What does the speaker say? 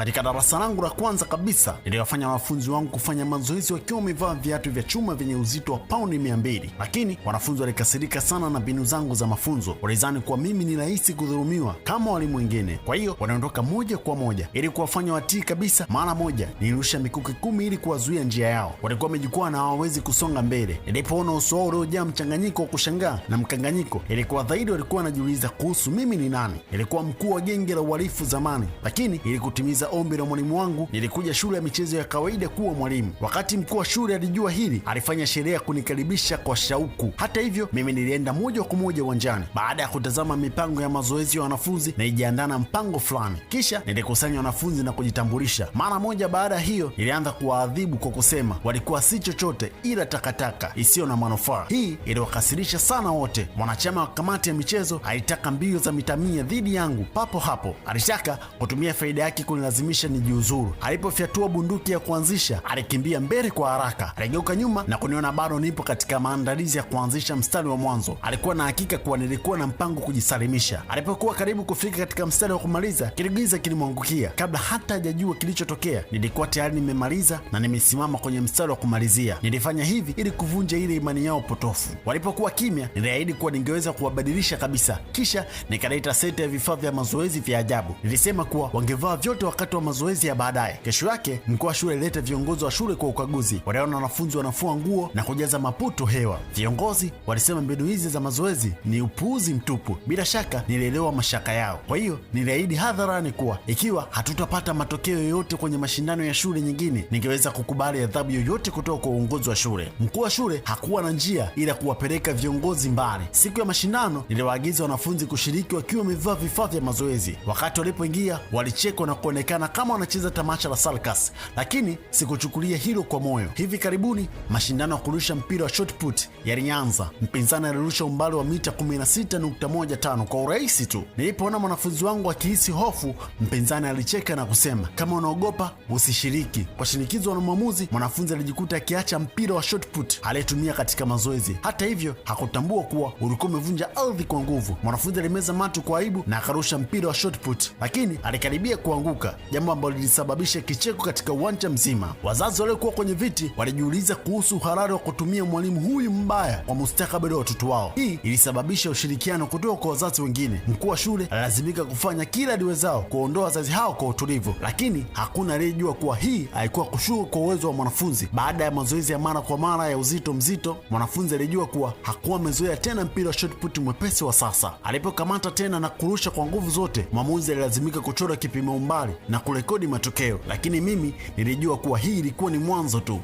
Katika darasa langu la kwanza kabisa, niliwafanya wanafunzi wangu kufanya mazoezi wakiwa wamevaa viatu vya chuma vyenye uzito wa paundi 200, lakini wanafunzi walikasirika sana na mbinu zangu za mafunzo. Walizani kuwa mimi ni rahisi kudhulumiwa kama walimu wengine, kwa hiyo wanaondoka moja kwa moja ili kuwafanya watii kabisa. Mara moja nilirusha mikuki 10 ili kuwazuia njia yao. Walikuwa wamejikwaa na hawawezi kusonga mbele. Nilipoona uso wao uliojaa mchanganyiko wa kushangaa na mkanganyiko, ilikuwa dhahiri walikuwa wanajiuliza kuhusu mimi ni nani. Ilikuwa mkuu wa genge la uhalifu zamani, lakini ili kutimiza ombi la mwalimu wangu, nilikuja shule ya michezo ya kawaida kuwa mwalimu. Wakati mkuu wa shule alijua hili, alifanya sherehe ya kunikaribisha kwa shauku. Hata hivyo, mimi nilienda moja kwa moja uwanjani. Baada ya kutazama mipango ya mazoezi ya wanafunzi, nilijiandaa na mpango fulani. Kisha nilikusanya wanafunzi na kujitambulisha. Mara moja baada ya hiyo, nilianza kuwaadhibu kwa kusema walikuwa si chochote ila takataka isiyo na manufaa. Hii iliwakasirisha sana wote. Mwanachama wa kamati ya michezo alitaka mbio za mita 100 dhidi yangu. Papo hapo alitaka kutumia faida yake kunilazimisha nijiuzuru. Alipofyatua bunduki ya kuanzisha, alikimbia mbele kwa haraka. Aligeuka nyuma na kuniona bado nipo katika maandalizi ya kuanzisha mstari wa mwanzo. Alikuwa na hakika kuwa nilikuwa na mpango kujisalimisha. Alipokuwa karibu kufika katika mstari wa kumaliza, kiligiza kilimwangukia. Kabla hata hajajua kilichotokea, nilikuwa tayari nimemaliza na nimesimama kwenye mstari wa kumalizia. Nilifanya hivi ili kuvunja ile imani yao potofu. Walipokuwa kimya, niliahidi kuwa ningeweza kuwabadilisha kabisa. Kisha nikaleta seti ya vifaa vya mazoezi vya ajabu. Nilisema kuwa wangevaa vyote wakati wa mazoezi ya baadaye. Kesho yake mkuu wa shule alileta viongozi wa shule kwa ukaguzi. Waliona wanafunzi wanafua nguo na kujaza maputo hewa. Viongozi walisema mbinu hizi za mazoezi ni upuuzi mtupu. Bila shaka nilielewa mashaka yao. Kwa hiyo niliahidi hadharani kuwa ikiwa hatutapata matokeo yoyote kwenye mashindano ya shule nyingine, ningeweza kukubali adhabu yoyote kutoka kwa uongozi wa shule. Mkuu wa shule hakuwa na njia ila kuwapeleka viongozi mbali. Siku ya mashindano niliwaagiza wanafunzi kushiriki wakiwa wamevaa vifaa vya mazoezi. Wakati walipoingia, walichekwa na kuonekana kama wanacheza tamasha la circus, lakini sikuchukulia hilo kwa moyo. Hivi karibuni mashindano ya kurusha mpira wa shot put yalianza. Mpinzani alirusha umbali wa mita 16.15 kwa urahisi tu. Nilipoona mwanafunzi wangu akihisi hofu, mpinzani alicheka na kusema, kama unaogopa usishiriki. Kwa shinikizo la mwamuzi, mwanafunzi alijikuta akiacha mpira wa shot put aliyetumia katika mazoezi. Hata hivyo, hakutambua kuwa ulikuwa umevunja ardhi kwa nguvu. Mwanafunzi alimeza macho kwa aibu na akarusha mpira wa shot put, lakini alikaribia kuanguka, jambo ambalo lilisababisha kicheko katika uwanja mzima. Wazazi waliokuwa kwenye viti walijiuliza kuhusu uhalali wa kutumia mwalimu huyu mbaya kwa mustakabali wa watoto wao. Hii ilisababisha ushirikiano kutoka kwa wazazi wengine. Mkuu wa shule alilazimika kufanya kila aliwezao kuondoa wazazi hao kwa utulivu, lakini hakuna aliyejua kuwa hii haikuwa kushuka kwa uwezo wa mwanafunzi. Baada ya mazoezi ya mara kwa mara ya uzito mzito, mwanafunzi alijua kuwa hakuwa amezoea tena mpira wa shot put mwepesi wa sasa. Alipokamata tena na kurusha kwa nguvu zote, mwamuzi alilazimika kuchora kipima umbali na kurekodi matokeo, lakini mimi nilijua kuwa hii ilikuwa ni mwanzo tu.